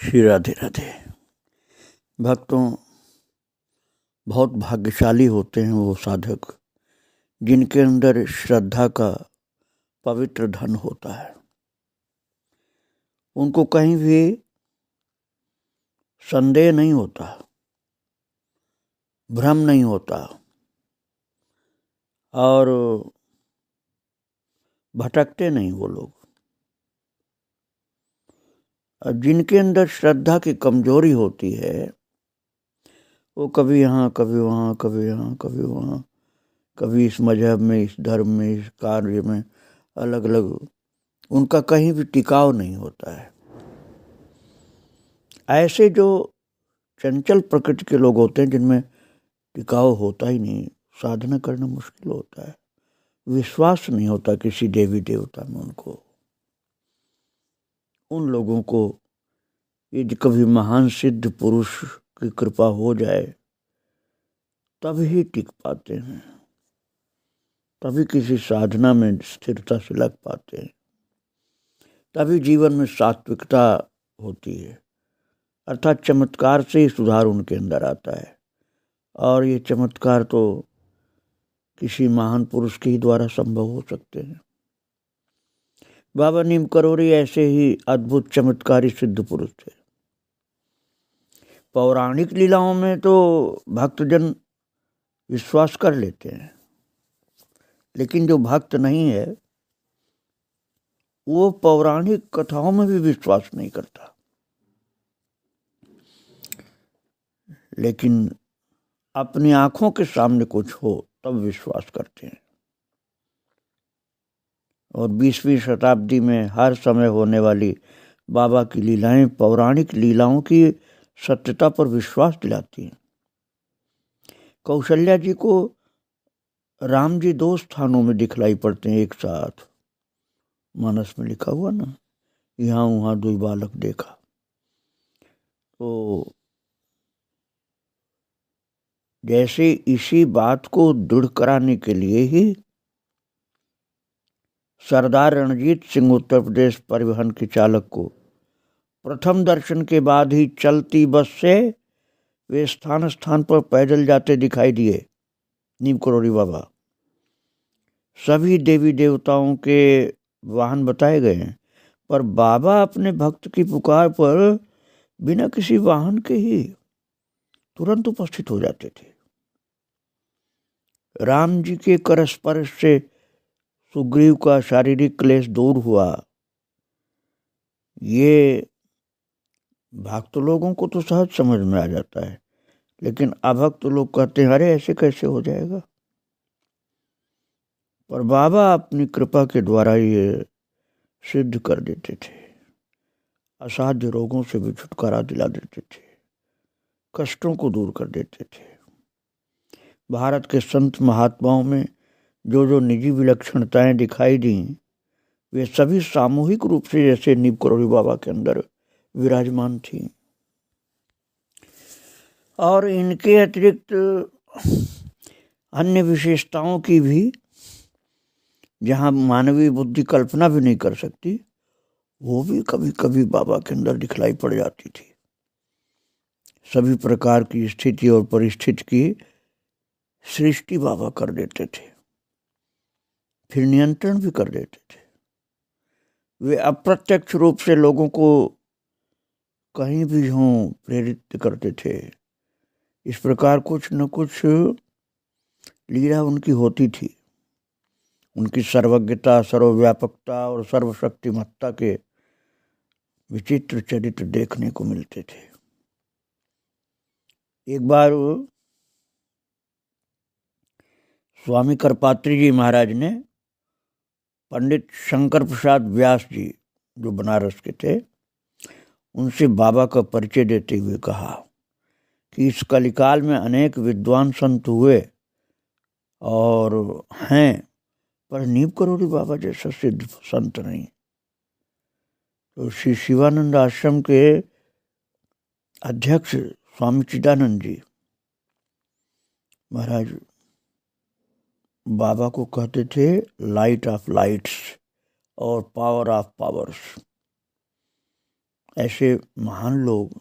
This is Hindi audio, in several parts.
श्री राधे राधे। भक्तों, बहुत भाग्यशाली होते हैं वो साधक जिनके अंदर श्रद्धा का पवित्र धन होता है। उनको कहीं भी संदेह नहीं होता, भ्रम नहीं होता और भटकते नहीं वो लोग। जिनके अंदर श्रद्धा की कमजोरी होती है वो कभी यहाँ कभी वहाँ, कभी यहाँ कभी वहाँ, कभी इस मजहब में, इस धर्म में, इस कार्य में, अलग अलग, उनका कहीं भी टिकाव नहीं होता है। ऐसे जो चंचल प्रकृति के लोग होते हैं जिनमें टिकाव होता ही नहीं, साधना करना मुश्किल होता है, विश्वास नहीं होता किसी देवी देवता में उनको, उन लोगों को यदि कभी महान सिद्ध पुरुष की कृपा हो जाए तभी टिक पाते हैं, तभी किसी साधना में स्थिरता से लग पाते हैं, तभी जीवन में सात्विकता होती है, अर्थात चमत्कार से ही सुधार उनके अंदर आता है। और ये चमत्कार तो किसी महान पुरुष के ही द्वारा संभव हो सकते हैं। बाबा नीम करोड़ी ऐसे ही अद्भुत चमत्कारी सिद्ध पुरुष थे। पौराणिक लीलाओं में तो भक्तजन विश्वास कर लेते हैं, लेकिन जो भक्त नहीं है वो पौराणिक कथाओं में भी विश्वास नहीं करता, लेकिन अपनी आंखों के सामने कुछ हो तब विश्वास करते हैं। और 20वीं शताब्दी में हर समय होने वाली बाबा की लीलाएं पौराणिक लीलाओं की सत्यता पर विश्वास दिलाती हैं। कौशल्या जी को राम जी 2 स्थानों में दिखलाई पड़ते हैं एक साथ, मानस में लिखा हुआ ना, यहाँ वहाँ 2 बालक देखा। तो जैसे इसी बात को दृढ़ कराने के लिए ही सरदार रणजीत सिंह उत्तर प्रदेश परिवहन के चालक को प्रथम दर्शन के बाद ही चलती बस से वे स्थान स्थान पर पैदल जाते दिखाई दिए। नीम करोड़ी बाबा सभी देवी देवताओं के वाहन बताए गए हैं, पर बाबा अपने भक्त की पुकार पर बिना किसी वाहन के ही तुरंत उपस्थित हो जाते थे। राम जी के कर स्पर्श से सुग्रीव का शारीरिक क्लेश दूर हुआ। ये भक्त लोगों को तो सहज समझ में आ जाता है, लेकिन अभक्त लोग कहते हैं अरे ऐसे कैसे हो जाएगा। पर बाबा अपनी कृपा के द्वारा ये सिद्ध कर देते थे, असाध्य रोगों से भी छुटकारा दिला देते थे, कष्टों को दूर कर देते थे। भारत के संत महात्माओं में जो जो निजी विलक्षणताएं दिखाई दी वे सभी सामूहिक रूप से जैसे नीम करोड़ी बाबा के अंदर विराजमान थी। और इनके अतिरिक्त अन्य विशेषताओं की भी, जहाँ मानवीय बुद्धि कल्पना भी नहीं कर सकती, वो भी कभी कभी बाबा के अंदर दिखलाई पड़ जाती थी। सभी प्रकार की स्थिति और परिस्थिति की सृष्टि बाबा कर देते थे, फिर नियंत्रण भी कर देते थे। वे अप्रत्यक्ष रूप से लोगों को कहीं भी हों प्रेरित करते थे। इस प्रकार कुछ न कुछ लीला उनकी होती थी। उनकी सर्वज्ञता, सर्वव्यापकता और सर्वशक्तिमत्ता के विचित्र चरित्र देखने को मिलते थे। एक बार स्वामी करपात्री जी महाराज ने पंडित शंकर प्रसाद व्यास जी जो बनारस के थे उनसे बाबा का परिचय देते हुए कहा कि इस कलिकाल में अनेक विद्वान संत हुए और हैं, पर नीम करोड़ी बाबा जैसा सिद्ध संत नहीं। तो श्री शिवानंद आश्रम के अध्यक्ष स्वामी चिदानंद जी महाराज बाबा को कहते थे लाइट ऑफ लाइट्स और पावर ऑफ पावर्स। ऐसे महान लोग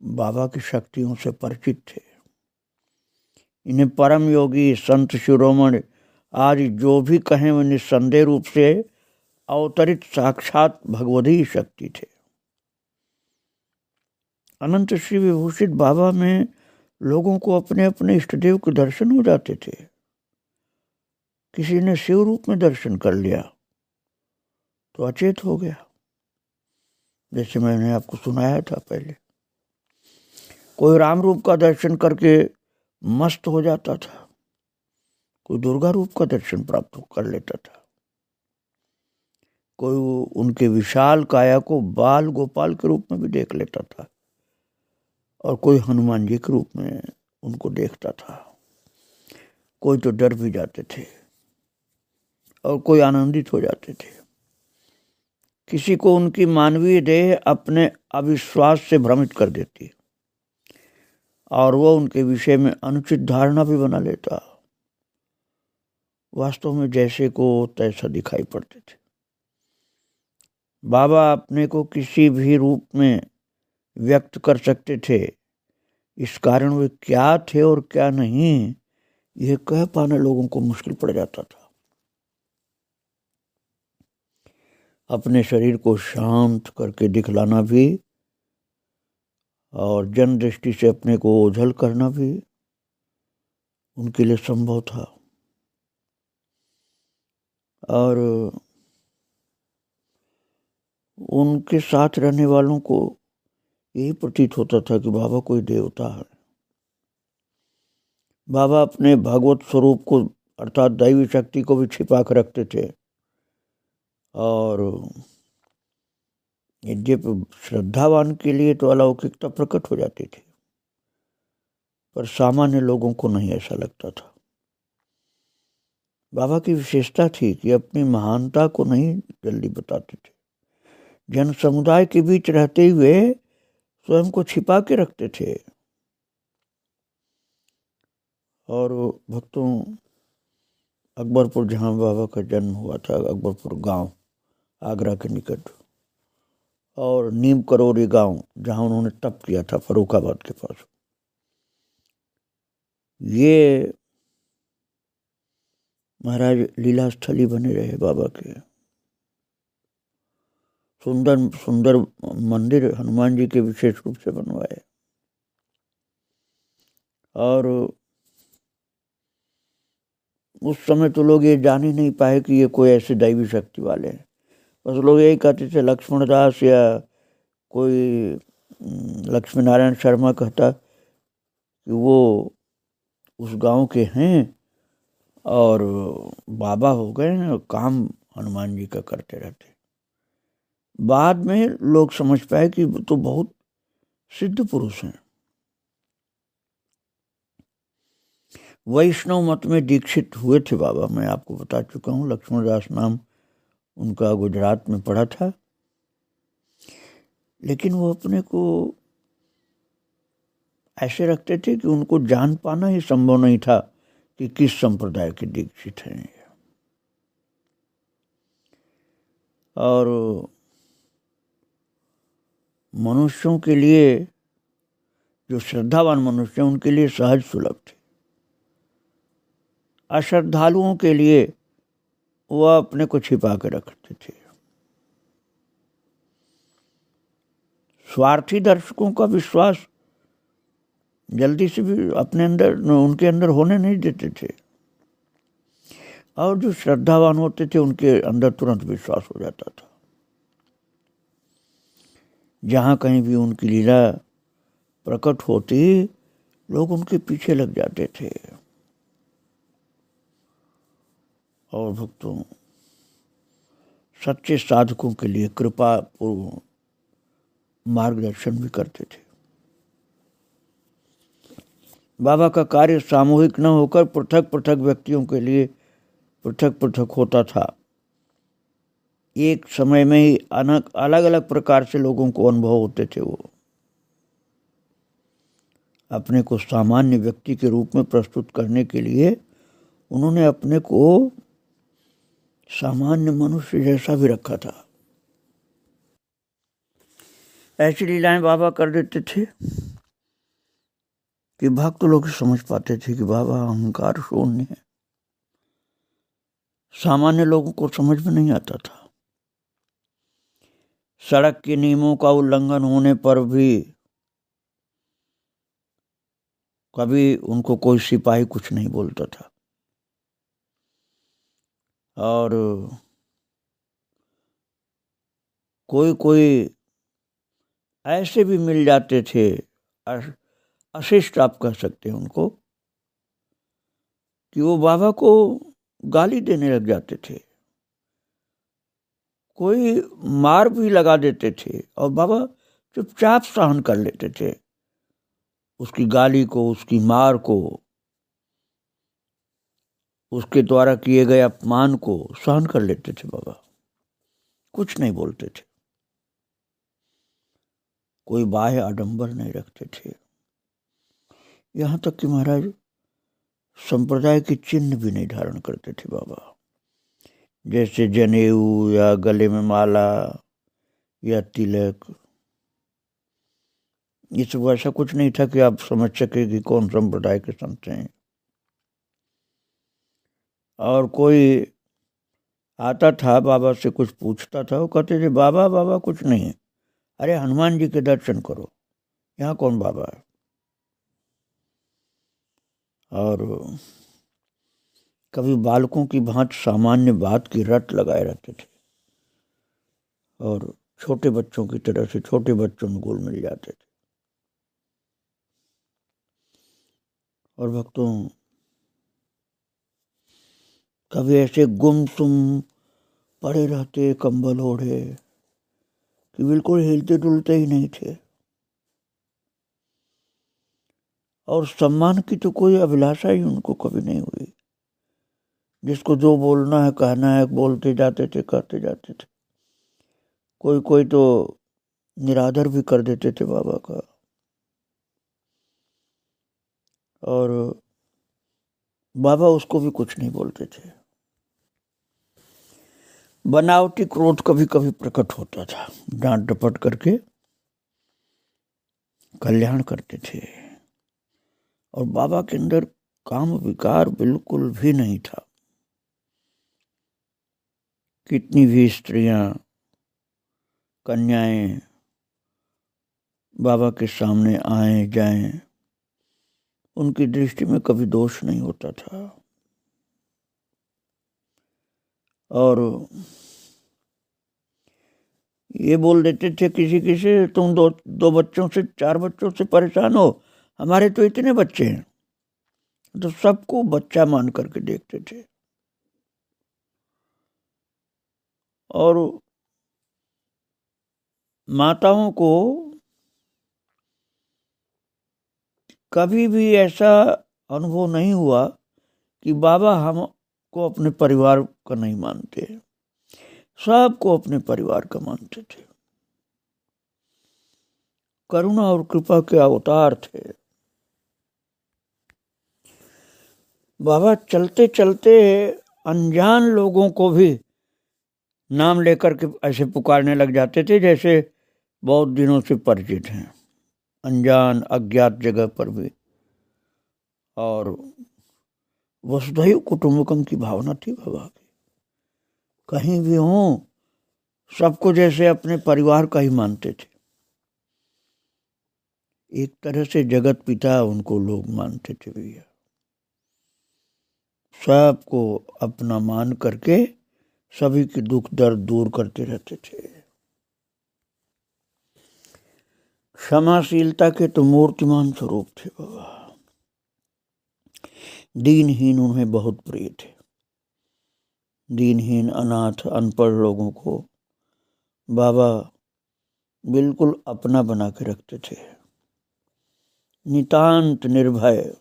बाबा की शक्तियों से परिचित थे। इन्हें परम योगी संत शिरोमणि आज जो भी कहें वो निस्संदेह रूप से अवतरित साक्षात भगवती शक्ति थे। अनंत श्री विभूषित बाबा में लोगों को अपने अपने इष्टदेव के दर्शन हो जाते थे। किसी ने शिव रूप में दर्शन कर लिया तो अचेत हो गया, जैसे मैंने आपको सुनाया था पहले। कोई राम रूप का दर्शन करके मस्त हो जाता था, कोई दुर्गा रूप का दर्शन प्राप्त कर लेता था, कोई उनके विशाल काया को बाल गोपाल के रूप में भी देख लेता था, और कोई हनुमान जी के रूप में उनको देखता था। कोई तो डर भी जाते थे और कोई आनंदित हो जाते थे। किसी को उनकी मानवीय देह अपने अविश्वास से भ्रमित कर देती और वो उनके विषय में अनुचित धारणा भी बना लेता। वास्तव में जैसे को तैसा दिखाई पड़ते थे। बाबा अपने को किसी भी रूप में व्यक्त कर सकते थे। इस कारण वे क्या थे और क्या नहीं, यह कह पाना लोगों को मुश्किल पड़ जाता था। अपने शरीर को शांत करके दिखलाना भी और जन दृष्टि से अपने को ओझल करना भी उनके लिए संभव था। और उनके साथ रहने वालों को यही प्रतीत होता था कि बाबा कोई देवता है। बाबा अपने भगवत स्वरूप को अर्थात दैवी शक्ति को भी छिपा कर रखते थे। और यद्यपि श्रद्धावान के लिए तो अलौकिकता प्रकट हो जाती थी, पर सामान्य लोगों को नहीं ऐसा लगता था। बाबा की विशेषता थी कि अपनी महानता को नहीं जल्दी बताते थे। जन समुदाय के बीच रहते हुए स्वयं को छिपा के रखते थे। और भक्तों, अकबरपुर जहाँ बाबा का जन्म हुआ था, अकबरपुर गांव आगरा के निकट, और नीम करोरी गांव जहाँ उन्होंने तप किया था फर्रुखाबाद के पास, ये महाराज लीला स्थली बने रहे बाबा के। सुंदर सुंदर मंदिर हनुमान जी के विशेष रूप से बनवाए। और उस समय तो लोग ये जान ही नहीं पाए कि ये कोई ऐसे दैवी शक्ति वाले हैं। बस लोग यही कहते थे, लक्ष्मण दास या कोई लक्ष्मी नारायण शर्मा कहता कि वो उस गांव के हैं और बाबा हो गए हैं, काम हनुमान जी का करते रहते। बाद में लोग समझ पाए कि तो बहुत सिद्ध पुरुष हैं। वैष्णव मत में दीक्षित हुए थे बाबा, मैं आपको बता चुका हूँ। लक्ष्मण दास नाम उनका गुजरात में पड़ा था। लेकिन वो अपने को ऐसे रखते थे कि उनको जान पाना ही संभव नहीं था कि किस संप्रदाय के दीक्षित हैं। और मनुष्यों के लिए, जो श्रद्धावान मनुष्य हैं, उनके लिए सहज सुलभ थे। अश्रद्धालुओं के लिए वह अपने को छिपा के रखते थे। स्वार्थी दर्शकों का विश्वास जल्दी से भी अपने अंदर, उनके अंदर होने नहीं देते थे। और जो श्रद्धावान होते थे उनके अंदर तुरंत विश्वास हो जाता था। जहाँ कहीं भी उनकी लीला प्रकट होती, लोग उनके पीछे लग जाते थे। और भक्तों, सच्चे साधकों के लिए कृपा पूर्व मार्गदर्शन भी करते थे। बाबा का कार्य सामूहिक न होकर पृथक पृथक व्यक्तियों के लिए पृथक पृथक होता था। एक समय में ही अलग अलग प्रकार से लोगों को अनुभव होते थे। वो अपने को सामान्य व्यक्ति के रूप में प्रस्तुत करने के लिए उन्होंने अपने को सामान्य मनुष्य जैसा भी रखा था। ऐसी लीलाएं बाबा कर देते थे कि भक्त लोग समझ पाते थे कि बाबा अहंकार शून्य है। सामान्य लोगों को समझ में नहीं आता था। सड़क के नियमों का उल्लंघन होने पर भी कभी उनको कोई सिपाही कुछ नहीं बोलता था। और कोई ऐसे भी मिल जाते थे, अशिष्ट आप कह सकते हैं उनको, कि वो बाबा को गाली देने लग जाते थे, कोई मार भी लगा देते थे और बाबा चुपचाप सहन कर लेते थे उसकी गाली को, उसकी मार को, उसके द्वारा किए गए अपमान को सहन कर लेते थे। बाबा कुछ नहीं बोलते थे, कोई बाह्य आडंबर नहीं रखते थे। यहाँ तक कि महाराज संप्रदाय के चिन्ह भी नहीं धारण करते थे बाबा, जैसे जनेऊ या गले में माला या तिलक। ये सब ऐसा कुछ नहीं था कि आप समझ सके कि कौन संप्रदाय के संत हैं। और कोई आता था बाबा से कुछ पूछता था, वो कहते थे बाबा बाबा कुछ नहीं है, अरे हनुमान जी के दर्शन करो, यहाँ कौन बाबा है। और कभी बालकों की भांति सामान्य बात की रट लगाए रहते थे और छोटे बच्चों की तरह से छोटे बच्चों में घुल मिल जाते थे। और भक्तों कभी ऐसे गुमसुम पड़े रहते कंबल ओढ़े कि बिल्कुल हिलते डुलते ही नहीं थे। और सम्मान की तो कोई अभिलाषा ही उनको कभी नहीं हुई। जिसको जो बोलना है कहना है बोलते जाते थे, कहते जाते थे। कोई तो निरादर भी कर देते थे बाबा का। और बाबा उसको भी कुछ नहीं बोलते थे। बनावटी क्रोध कभी कभी प्रकट होता था, डांट डपट करके कल्याण करते थे। और बाबा के अंदर काम विकार बिल्कुल भी नहीं था। कितनी भी स्त्रियां कन्याएं बाबा के सामने आए जाएं, उनकी दृष्टि में कभी दोष नहीं होता था। और ये बोल देते थे किसी किसी, तुम दो बच्चों से, 4 बच्चों से परेशान हो, हमारे तो इतने बच्चे हैं। तो सबको बच्चा मान करके देखते थे। और माताओं को कभी भी ऐसा अनुभव नहीं हुआ कि बाबा हमको अपने परिवार का नहीं मानते, सबको अपने परिवार का मानते थे। करुणा और कृपा के अवतार थे बाबा। चलते चलते अनजान लोगों को भी नाम लेकर के ऐसे पुकारने लग जाते थे जैसे बहुत दिनों से परिचित हैं, अनजान अज्ञात जगह पर भी। और वसुधैव कुटुंबकम की भावना थी बाबा की। कहीं भी हों सबको जैसे अपने परिवार का ही मानते थे। एक तरह से जगत पिता उनको लोग मानते थे भैया। सबको अपना मान करके सभी की दुख दर्द दूर करते रहते थे। क्षमाशीलता के तो मूर्तिमान स्वरूप थे बाबा। दीनहीन उन्हें बहुत प्रिय थे। दीनहीन अनाथ अनपढ़ लोगों को बाबा बिल्कुल अपना बना के रखते थे। नितांत निर्भय,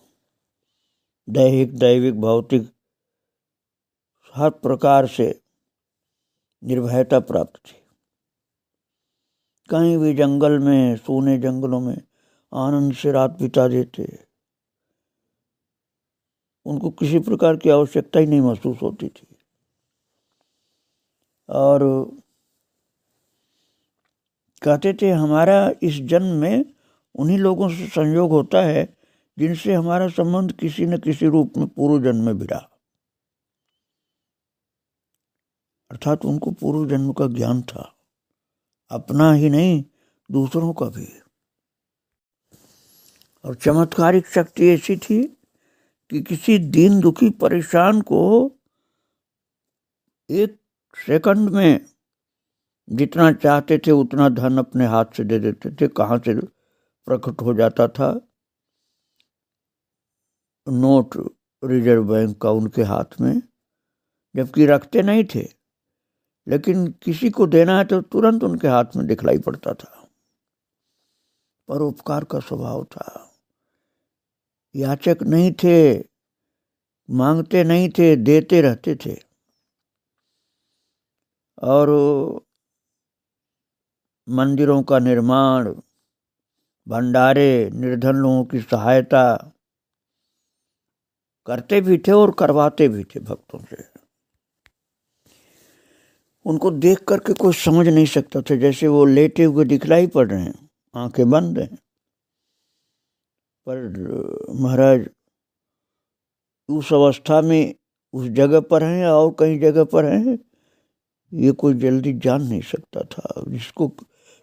दैहिक दैविक भौतिक हर प्रकार से निर्भयता प्राप्त थी। कहीं भी जंगल में, सूने जंगलों में आनंद से रात बिता देते। उनको किसी प्रकार की आवश्यकता ही नहीं महसूस होती थी। और कहते थे हमारा इस जन्म में उन्हीं लोगों से संयोग होता है जिनसे हमारा संबंध किसी न किसी रूप में पूर्व जन्म में भी रहा, अर्थात उनको पूर्व जन्म का ज्ञान था, अपना ही नहीं दूसरों का भी। और चमत्कारिक शक्ति ऐसी थी कि किसी दीन दुखी परेशान को एक सेकंड में जितना चाहते थे उतना धन अपने हाथ से दे देते थे। कहाँ से प्रकट हो जाता था? नोट रिजर्व बैंक का उनके हाथ में, जबकि रखते नहीं थे, लेकिन किसी को देना है तो तुरंत उनके हाथ में दिखलाई पड़ता था। परोपकार का स्वभाव था, याचक नहीं थे, मांगते नहीं थे, देते रहते थे। और मंदिरों का निर्माण, भंडारे, निर्धन लोगों की सहायता करते भी थे और करवाते भी थे भक्तों से। उनको देख करके कोई समझ नहीं सकता था, जैसे वो लेटे हुए दिखलाई पड़ रहे हैं, आंखें बंद हैं, पर महाराज उस अवस्था में उस जगह पर हैं और कई जगह पर हैं, ये कोई जल्दी जान नहीं सकता था।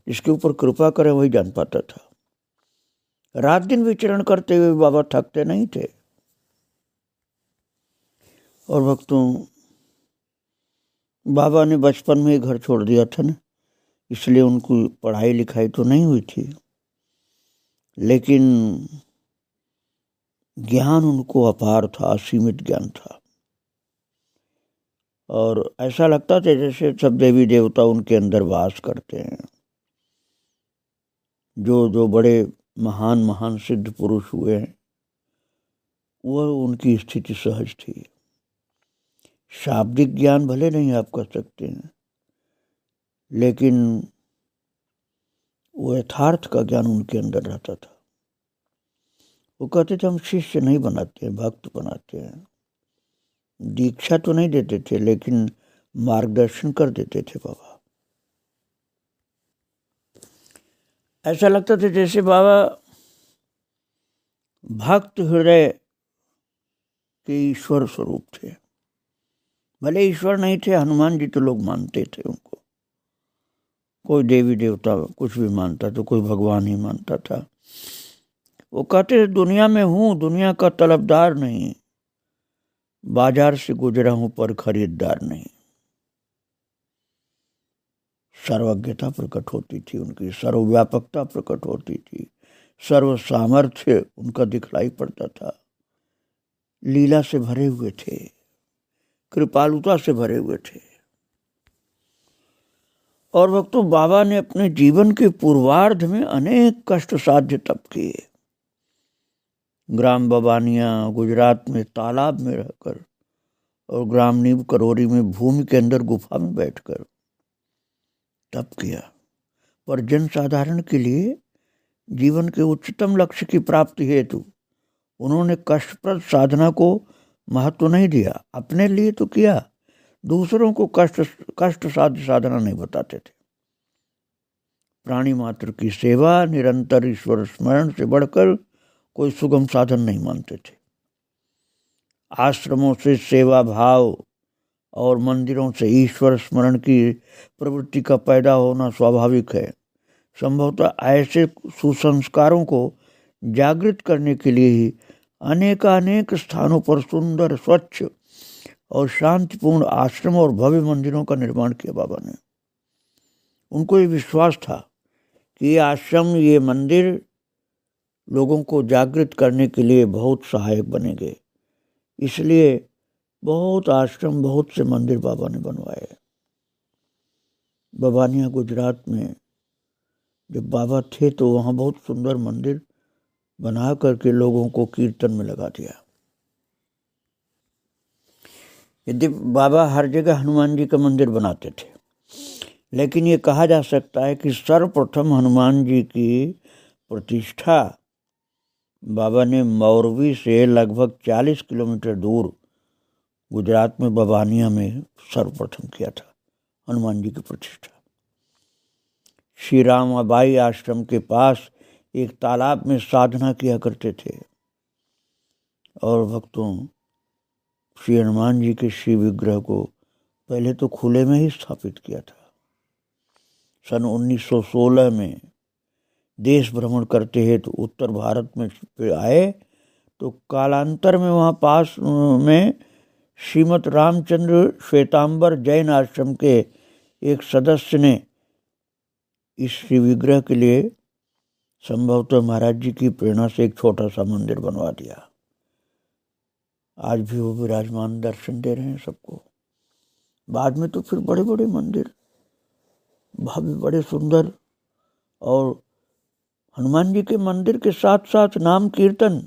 जिसके ऊपर कृपा करे वही जान पाता था। रात दिन विचरण करते हुए बाबा थकते नहीं थे। और भक्तों, बाबा ने बचपन में ही घर छोड़ दिया था ना, इसलिए उनको पढ़ाई लिखाई तो नहीं हुई थी, लेकिन ज्ञान उनको अपार था, असीमित ज्ञान था। और ऐसा लगता था जैसे सब देवी देवता उनके अंदर वास करते हैं। जो बड़े महान महान सिद्ध पुरुष हुए हैं, वह उनकी स्थिति सहज थी। शाब्दिक ज्ञान भले नहीं आप कर सकते हैं, लेकिन वो यथार्थ का ज्ञान उनके अंदर रहता था। वो कहते थे हम शिष्य नहीं बनाते हैं, भक्त बनाते हैं। दीक्षा तो नहीं देते थे, लेकिन मार्गदर्शन कर देते थे बाबा। ऐसा लगता था जैसे बाबा भक्त हृदय के ईश्वर स्वरूप थे। भले ईश्वर नहीं थे, हनुमान जी तो लोग मानते थे उनको, कोई देवी देवता कुछ भी मानता तो कोई भगवान ही मानता था। वो कहते थे दुनिया में हूँ, दुनिया का तलबदार नहीं, बाजार से गुजरा हूं पर खरीददार नहीं। सर्वज्ञता प्रकट होती थी उनकी, सर्वव्यापकता प्रकट होती थी, सर्व सामर्थ्य उनका दिखलाई पड़ता था। लीला से भरे हुए थे, कृपालुता से भरे हुए थे। और भक्तों, बाबा ने अपने जीवन के पूर्वार्ध में अनेक कष्ट साध्य तप किए। ग्राम बबानिया गुजरात में तालाब में रहकर और ग्राम नीम करोरी में भूमि के अंदर गुफा में बैठकर तप किया। पर जन साधारण के लिए जीवन के उच्चतम लक्ष्य की प्राप्ति हेतु उन्होंने कष्टप्रद साधना को महत्व नहीं दिया। अपने लिए तो किया, दूसरों को कष्ट साध्य साधना नहीं बताते थे। प्राणी मात्र की सेवा, निरंतर ईश्वर स्मरण से बढ़कर कोई सुगम साधन नहीं मानते थे। आश्रमों से सेवा भाव और मंदिरों से ईश्वर स्मरण की प्रवृत्ति का पैदा होना स्वाभाविक है। संभवतः ऐसे सुसंस्कारों को जागृत करने के लिए ही अनेकानेक स्थानों पर सुंदर, स्वच्छ और शांतिपूर्ण आश्रम और भव्य मंदिरों का निर्माण किया बाबा ने। उनको ये विश्वास था कि ये आश्रम, ये मंदिर लोगों को जागृत करने के लिए बहुत सहायक बनेंगे। इसलिए बहुत आश्रम, बहुत से मंदिर बाबा ने बनवाए। बबानिया गुजरात में जब बाबा थे तो वहाँ बहुत सुंदर मंदिर बना करके लोगों को कीर्तन में लगा दिया। यदि बाबा हर जगह हनुमान जी का मंदिर बनाते थे, लेकिन ये कहा जा सकता है कि सर्वप्रथम हनुमान जी की प्रतिष्ठा बाबा ने मौरवी से लगभग 40 किलोमीटर दूर गुजरात में बबानिया में सर्वप्रथम किया था। हनुमान जी की प्रतिष्ठा श्री रामाबाई आश्रम के पास एक तालाब में साधना किया करते थे और भक्तों श्री हनुमान जी के श्री विग्रह को पहले तो खुले में ही स्थापित किया था। सन 1916 में देश भ्रमण करते हैं तो उत्तर भारत में आए तो कालांतर में वहाँ पास में श्रीमद रामचंद्र श्वेतांबर जैन आश्रम के एक सदस्य ने इस श्री विग्रह के लिए संभवतः महाराज जी की प्रेरणा से एक छोटा सा मंदिर बनवा दिया। आज भी वो विराजमान दर्शन दे रहे हैं सबको। बाद में तो फिर बड़े बड़े मंदिर भव्य बड़े सुंदर, और हनुमान जी के मंदिर के साथ साथ नाम कीर्तन,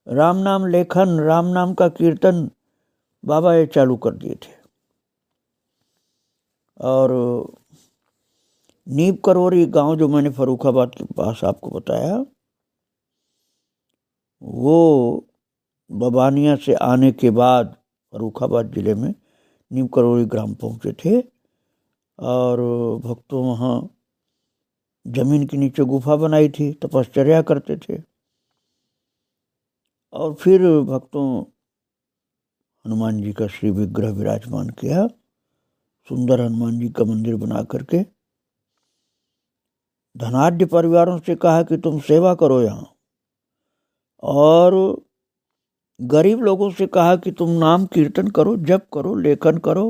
राम नाम लेखन, राम नाम का कीर्तन बाबा ये चालू कर दिए थे। और नीम करौरी गांव जो मैंने फर्रुखाबाद के पास आपको बताया, वो बबानिया से आने के बाद फर्रुखाबाद जिले में नीम करौरी ग्राम पहुंचे थे और भक्तों वहाँ जमीन के नीचे गुफा बनाई थी, तपश्चर्या करते थे। और फिर भक्तों हनुमान जी का श्री विग्रह विराजमान किया, सुंदर हनुमान जी का मंदिर बना करके धनाढ्य परिवारों से कहा कि तुम सेवा करो यहाँ, और गरीब लोगों से कहा कि तुम नाम कीर्तन करो, जप करो, लेखन करो,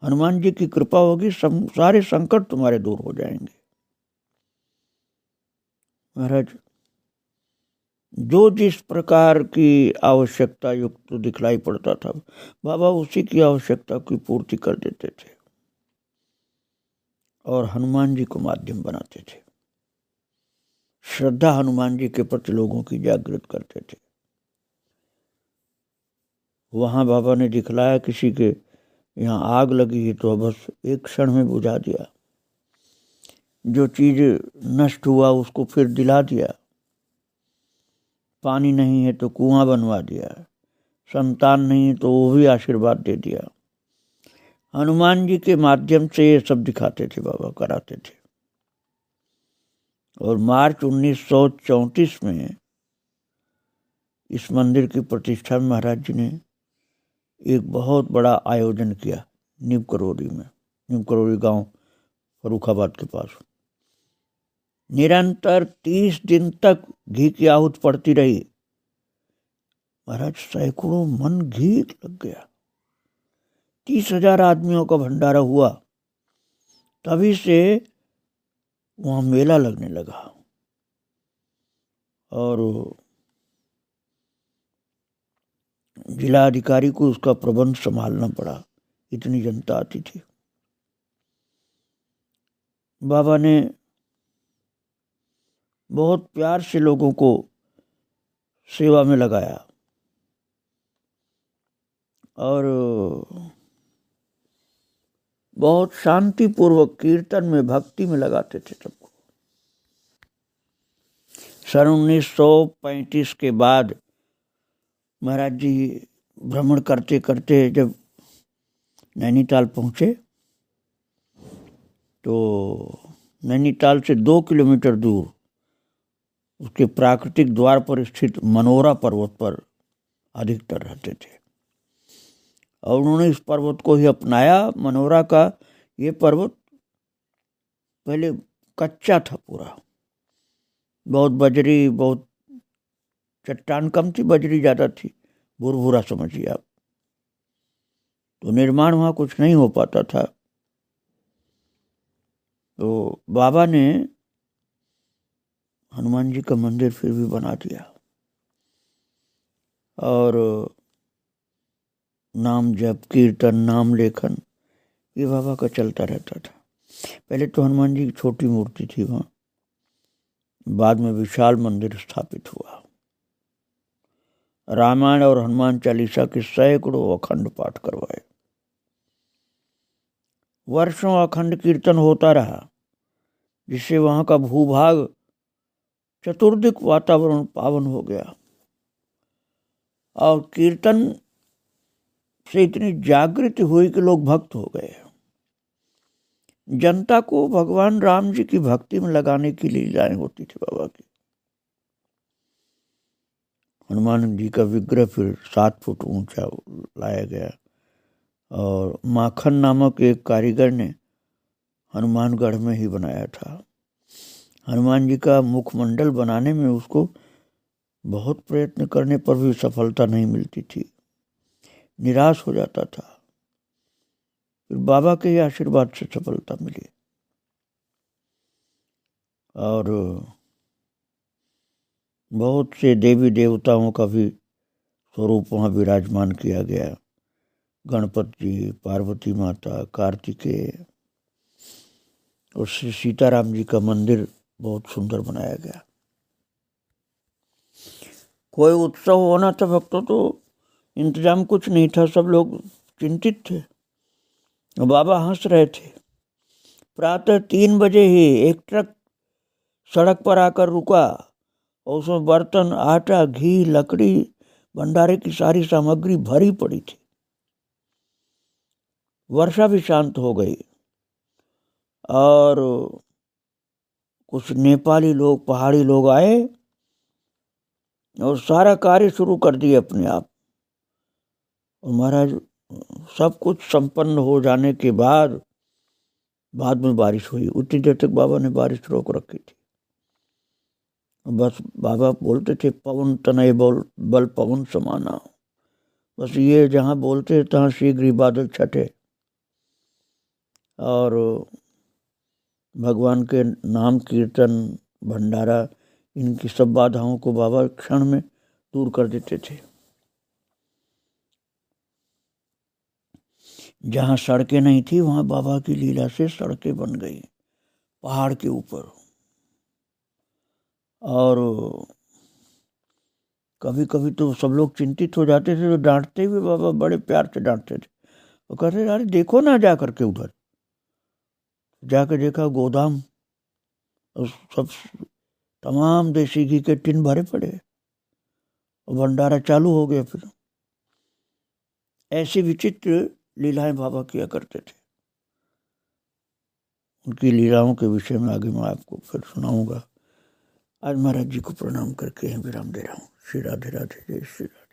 हनुमान जी की कृपा होगी, सारे संकट तुम्हारे दूर हो जाएंगे। महाराज जो जिस प्रकार की आवश्यकता युक्त दिखलाई पड़ता था बाबा उसी की आवश्यकता की पूर्ति कर देते थे और हनुमान जी को माध्यम बनाते थे। श्रद्धा हनुमान जी के प्रति लोगों की जागृत करते थे। वहां बाबा ने दिखलाया किसी के यहाँ आग लगी है तो बस एक क्षण में बुझा दिया, जो चीज नष्ट हुआ उसको फिर दिला दिया, पानी नहीं है तो कुआं बनवा दिया, संतान नहीं है तो वो भी आशीर्वाद दे दिया। हनुमान जी के माध्यम से ये सब दिखाते थे बाबा, कराते थे। और मार्च 1934 में इस मंदिर की प्रतिष्ठा में महाराज जी ने एक बहुत बड़ा आयोजन किया नीम करौरी में, नीम करौरी गांव फर्रुखाबाद के पास। निरंतर 30 दिन तक घी की आहूत पड़ती रही। महाराज सैकड़ों मन घी लग गया, 30,000 आदमियों का भंडारा हुआ। तभी से वहां मेला लगने लगा और जिला अधिकारी को उसका प्रबंध संभालना पड़ा, इतनी जनता आती थी। बाबा ने बहुत प्यार से लोगों को सेवा में लगाया और बहुत शांतिपूर्वक कीर्तन में, भक्ति में लगाते थे सबको। सन 1935 के बाद महाराज जी भ्रमण करते करते जब नैनीताल पहुंचे तो नैनीताल से 2 किलोमीटर दूर उसके प्राकृतिक द्वार पर स्थित मनोरा पर्वत पर अधिकतर रहते थे और उन्होंने इस पर्वत को ही अपनाया। मनोरा का ये पर्वत पहले कच्चा था पूरा, बहुत बजरी, बहुत चट्टान कम थी, बजरी ज़्यादा थी, भूरभूरा समझिए आप। तो निर्माण वहाँ कुछ नहीं हो पाता था। तो बाबा ने हनुमान जी का मंदिर फिर भी बना दिया और नाम जप, कीर्तन, नाम लेखन ये बाबा का चलता रहता था। पहले तो हनुमान जी की छोटी मूर्ति थी वहाँ, बाद में विशाल मंदिर स्थापित हुआ। रामायण और हनुमान चालीसा के सैकड़ों अखंड पाठ करवाए। वर्षों अखंड कीर्तन होता रहा, जिससे वहाँ का भूभाग चतुर्दिक वातावरण पावन हो गया और कीर्तन से इतनी जागृति हुई कि लोग भक्त हो गए। जनता को भगवान राम जी की भक्ति में लगाने की लीलाएं होती थी बाबा की। हनुमान जी का विग्रह फिर 7 फुट ऊंचा लाया गया और माखन नामक एक कारीगर ने हनुमानगढ़ में ही बनाया था। हनुमान जी का मुखमंडल बनाने में उसको बहुत प्रयत्न करने पर भी सफलता नहीं मिलती थी, निराश हो जाता था। फिर बाबा के आशीर्वाद से सफलता मिली और बहुत से देवी देवताओं का भी स्वरूप वहाँ विराजमान किया गया। गणपति जी, पार्वती माता, कार्तिकेय और श्री सीताराम जी का मंदिर बहुत सुंदर बनाया गया। कोई उत्सव होना था भक्तों तो इंतजाम कुछ नहीं था, सब लोग चिंतित थे। बाबा हंस रहे थे। प्रातः 3 बजे ही एक ट्रक सड़क पर आकर रुका और उसमें बर्तन, आटा, घी, लकड़ी, भंडारे की सारी सामग्री भरी पड़ी थी। वर्षा भी शांत हो गई और कुछ नेपाली लोग, पहाड़ी लोग आए और सारा कार्य शुरू कर दिए अपने आप। और महाराज सब कुछ संपन्न हो जाने के बाद में बारिश हुई। उतनी देर तक बाबा ने बारिश रोक रखी थी। बस बाबा बोलते थे पवन तनय बल पवन समाना। बस ये जहाँ बोलते तहाँ शीघ्र ही बादल छटे और भगवान के नाम कीर्तन, भंडारा, इनकी सब बाधाओं को बाबा क्षण में दूर कर देते थे। जहाँ सड़कें नहीं थी वहाँ बाबा की लीला से सड़कें बन गई पहाड़ के ऊपर। और कभी कभी तो सब लोग चिंतित हो जाते थे तो डांटते हुए बाबा बड़े प्यार से डांटते थे। वो कहते अरे देखो ना जा करके उधर। जाकर देखा गोदाम और सब तमाम देसी घी के टिन भरे पड़े और भंडारा चालू हो गया। फिर ऐसी विचित्र लीलाएं बाबा किया करते थे। उनकी लीलाओं के विषय में आगे मैं आपको फिर सुनाऊंगा। आज महाराज जी को प्रणाम करके विराम दे रहा हूँ। श्री राधे राधे, जय श्री राधे।